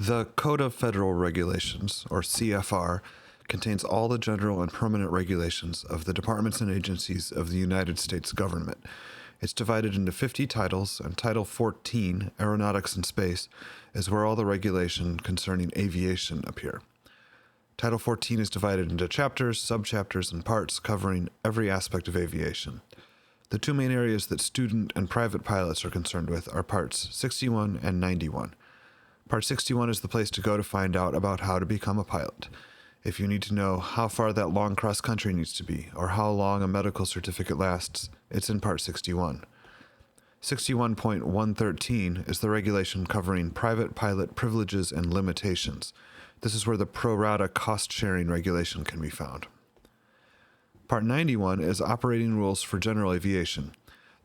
The Code of Federal Regulations, or CFR, contains all the general and permanent regulations of the departments and agencies of the United States government. It's divided into 50 titles, and Title 14, Aeronautics and Space, is where all the regulation concerning aviation appear. Title 14 is divided into chapters, subchapters, and parts covering every aspect of aviation. The two main areas that student and private pilots are concerned with are Parts 61 and 91. Part 61 is the place to go to find out about how to become a pilot. If you need to know how far that long cross-country needs to be, or how long a medical certificate lasts, it's in Part 61. 61.113 is the regulation covering private pilot privileges and limitations. This is where the pro rata cost-sharing regulation can be found. Part 91 is operating rules for general aviation.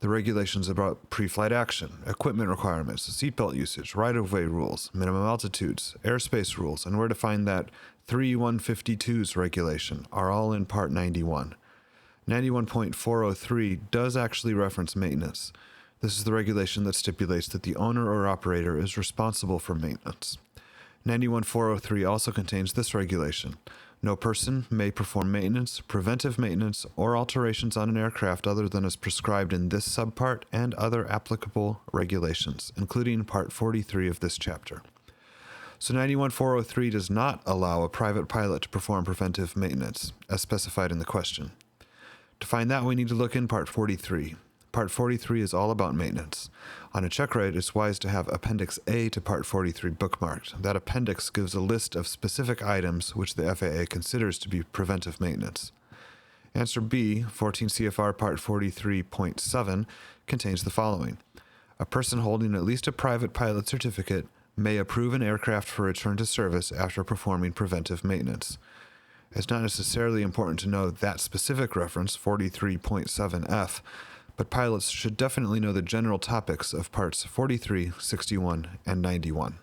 The regulations about pre-flight action, equipment requirements, seatbelt usage, right-of-way rules, minimum altitudes, airspace rules, and where to find that 3152's regulation are all in Part 91. 91.403 does actually reference maintenance. This is the regulation that stipulates that the owner or operator is responsible for maintenance. 91.403 also contains this regulation. No person may perform maintenance, preventive maintenance, or alterations on an aircraft other than as prescribed in this subpart and other applicable regulations, including Part 43 of this chapter. So 91.403 does not allow a private pilot to perform preventive maintenance, as specified in the question. To find that, we need to look in Part 43. Part 43 is all about maintenance. On a check ride, it's wise to have Appendix A to Part 43 bookmarked. That appendix gives a list of specific items which the FAA considers to be preventive maintenance. Answer B, 14 CFR Part 43.7, contains the following. A person holding at least a private pilot certificate may approve an aircraft for return to service after performing preventive maintenance. It's not necessarily important to know that specific reference, 43.7F, but pilots should definitely know the general topics of Parts 43, 61, and 91.